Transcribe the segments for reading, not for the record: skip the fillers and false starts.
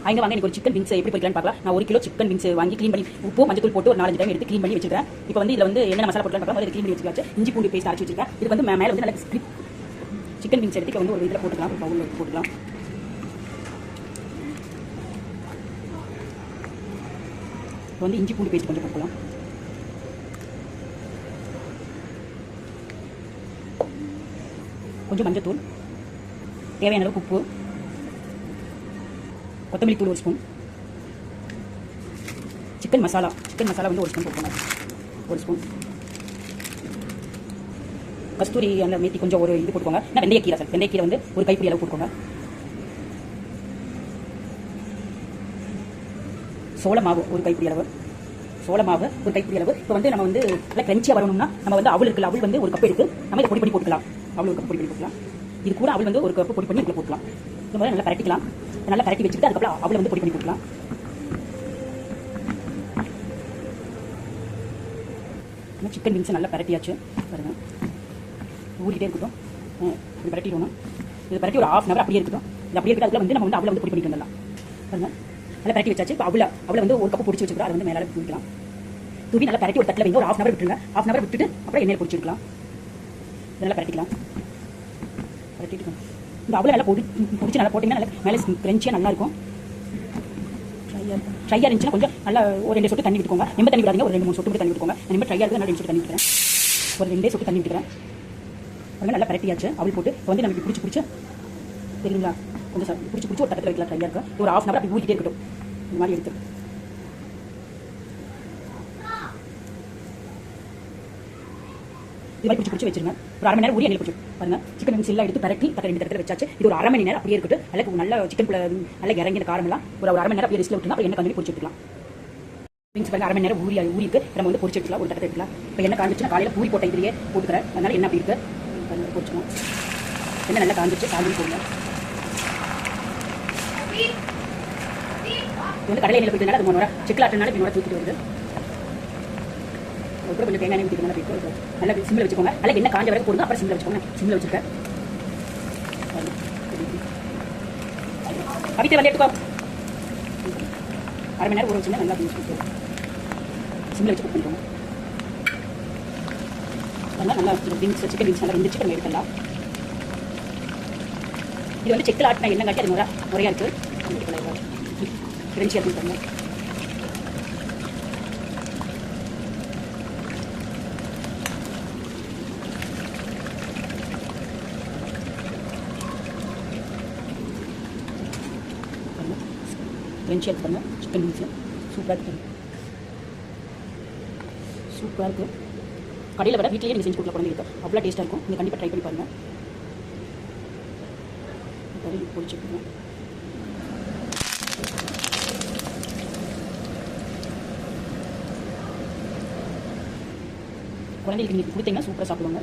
அங்கே வாங்க எனக்கு ஒரு சிக்கன் விங்ஸ் எப்படி பொரிக்கலாம்னு பார்க்கலாம். நான் 1 கிலோ சிக்கன் விங்ஸ் வாங்கி க்ளீன் பண்ணி உப்பு மஞ்சள் போட்டு ஒரு 4-5 டைம் எடுத்து க்ளீன் பண்ணி வச்சிருக்கேன். இப்போ வந்து இதில் வந்து என்ன மசாலா போட்டுலாம் பார்க்கலாம். க்ளீன் பண்ணி வச்சுக்காச்சு. இஞ்சி பூண்டு பேஸ்ட் அரைச்சி வச்சிருக்கேன். இது வந்து மேலே வந்து நல்ல சிக்கன் விங்ஸ் எடுத்து வந்து ஒரு இதில் போட்டுக்கலாம். ஒரு பவுலில் எடுத்து போட்டுக்கலாம். இப்போ வந்து இஞ்சி பூண்டு பேஸ்ட் கொஞ்சம் போட்டுக்கலாம். கொஞ்சம் மஞ்சள் தூள், தேவையான அளவு உப்பு, கொத்தமல்லி தூள் 1 ஸ்பூன், சிக்கன் மசாலா வந்து 1 ஸ்பூன் போட்டுக்கோங்க. 1 ஸ்பூன் கஸ்தூரி அந்த மேத்தி கொஞ்சம் ஒரு இது போட்டுக்கோங்க. வெந்தயக்கீரை வந்து ஒரு கைப்பிடி அளவு போட்டுக்கோங்க. சோள மாவு ஒரு கைப்பிடி அளவு. இப்போ வந்து நம்ம வந்து நல்லா கிரன்ச்சியாக வரணும்னா நம்ம வந்து அவள் இருக்குல்ல, அவள் வந்து ஒரு கப் எடுத்து நம்ம இதை பொடி பண்ணி போட்டுக்கலாம். அவள் ஒரு கப் பொடி பண்ணி போட்டுக்கலாம். இது கூட அவள் வந்து ஒரு கப் பொடி பண்ணி இதில் போட்டுக்கலாம். இந்த மாதிரி நல்லா பரட்டிக்கலாம். நல்லா பரட்டி வச்சுக்கிட்டு அதுக்கப்புறம் அவளை வந்து பொடி பண்ணி போட்டுக்கலாம். சிக்கன் விங்ஸ் நல்லா பரட்டியாச்சு பாருங்க. ஊறிட்டே இருக்கட்டும். இது பரட்டிடணும். இது பரட்டி ஒரு 1/2 hour அப்படியே இருக்கட்டும். இது அப்படியே இருக்கட்டும். அதில் வந்து நம்ம வந்து அவளை வந்து பொடி பண்ணிட்டு வந்துடலாம். பாருங்க நல்லா பரட்டி வச்சாச்சு. இப்போ அவளை வந்து ஒரு கப் பிடிச்சி வச்சுக்கிறோம். அதை வந்து மேலே தூவிக்கலாம். தூவி நல்லா பரட்டி ஒரு தட்டில் வைங்க. ஒரு 1/2 hour விட்டுருங்க. 1/2 hour விட்டுட்டு அப்புறம் எண்ணெயில் பொடிச்சிருக்கலாம். நல்லா பரட்டிக்கலாம். பரட்டிட்டு இந்த அவளை நல்லா பொடிச்சு நல்லா போட்டிங்கன்னா நல்லா மேலே கிரன்ச்சியாக நல்லாயிருக்கும். ட்ரையாக இருந்துச்சுன்னா கொஞ்சம் நல்லா ஒரு 2 சொட்டு தண்ணி விட்டுக்கோங்க. ரொம்ப தண்ணி விடாதீங்க. ஒரு 2-3 சொட்டு மட்டும் தண்ணி விட்டுக்கோங்க. ரொம்ப ட்ரையாக இருக்குது. 2 சொட்டு தண்ணி விட்டுறேன். ஒரு 2 சொட்டு தண்ணி விட்டுக்கிறேன். அதனால் நல்லா பரட்டியாச்சு. அவள் போட்டு இப்போ வந்து நம்ம பிடிச்சி தெரியுங்களா, கொஞ்சம் பிடிச்சி ஒரு தட்டில் வைக்கலாம். ட்ரையாக இருக்கும். ஒரு 1/2 hour அப்படி ஊற்றிட்டே இருக்கட்டும். இந்த மாதிரி எடுத்து இது மாதிரி பிடிச்சி வச்சிருங்க. ஒரு 1/2 மணி நேரம் ஊறி எண்ணெயில் பிடிச்சி பாருங்க. சிக்கன் விங்ஸ் எல்லாம் எடுத்து பரட்டி 2 தட்டில் வச்சாச்சு. இது ஒரு 1/2 மணி நேரம் அப்படியே இருக்கட்டும். நல்லா சிக்கன் நல்லா இறங்கின காரமெல்லாம் ஒரு 1/2 மணி நேரம் அப்படியே ரெஸ்ட்டில் விட்டுனா அப்புறம் எண்ணெய் கஞ்சி பொரிச்சு எடுத்துக்கலாம். விங்ஸ் பாருங்க 1/2 மணி நேரம் ஊறி இருக்கு. நம்ம வந்து பொரிச்சு எடுத்துக்கலாம். ஒரு தட்டை எடுத்துக்கலாம். இப்போ எண்ணெய் காஞ்சிச்சுன்னா காலையில் பூரி போட்ட இதுலேயே போட்டுக்கிறேன். அதனால என்ன அப்படி இருக்கு பொரிச்சுக்கணும். எண்ணெய் நல்லா காஞ்சிச்சு. காஞ்சி போடுங்க. இது வந்து கடலை எண்ணெயில் போயிட்டனால அது 3 நேரம் செக்கில் ஆட்டினால இப்படி நேரம் தூக்கிட்டு வருது. அப்புறம் கொஞ்சம் தேங்காய் ஊற்றிக்கணும். நல்லா சிம்மில் வச்சுக்கோங்க. நல்லா எண்ணெய் காஞ்ச வரைக்கும் போடுங்க. அப்புறம் சிம்மில் வச்சுக்கோங்க. சிம்மில் வச்சுருக்கேன். கவிதை வந்து எடுத்துக்கோ. 1/2 மணி நேரம் ஊற வச்சுன்னா நல்லா சிம்மில் வச்சு குக் பண்ணிக்கோங்க. நல்லா சிக்கன் விங்ஸ் நல்லா வெந்துச்சு. நம்ம எடுக்கலாம். இது வந்து செக்கில் ஆட்டின எண்ணெய் காட்டி அது முறையாக இருக்குது. கிரன்ச்சியாக இருக்குன்னு கிரன்ச்சியாக இருக்கு. பாருங்கள் சிக்கன் விங்ஸ் சூப்பராக இருக்குது. கடையில் விட வீட்டிலேயே நீங்கள் செஞ்சு கொடுக்கலாம். குழந்தைங்களுக்கு அவ்வளோ டேஸ்ட்டாக இருக்கும். நீங்கள் கண்டிப்பாக ட்ரை பண்ணி பாருங்கள். பொடிச்சுக்கோங்க. குழந்தைகளுக்கு நீங்கள் கொடுத்தீங்கன்னா சூப்பராக சாப்பிடுவாங்க.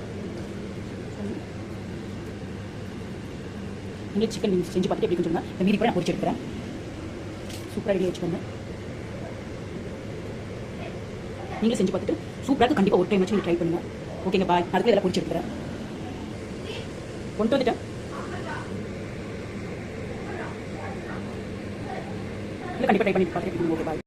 நீங்கள் சிக்கன் விங்ஸ் செஞ்சு பார்த்துட்டு எப்படி சொல்லுங்கள். இந்த மீதி கூட நான் பொரிச்சு எடுக்கிறேன். சூப்பராக ரெடி வச்சுக்கோங்க. நீங்களும் செஞ்சு பார்த்துட்டு சூப்பராக கண்டிப்பாக ஒரு டைம் வச்சு நீங்கள் ட்ரை பண்ணுங்கள். ஓகேங்க பாய். அதுக்கு இதெல்லாம் பொரிச்சு எடுக்கிறேன். கொண்டு வந்துட்டேன். கண்டிப்பாக ட்ரை பண்ணி பார்த்துட்டு ஓகே பாய்.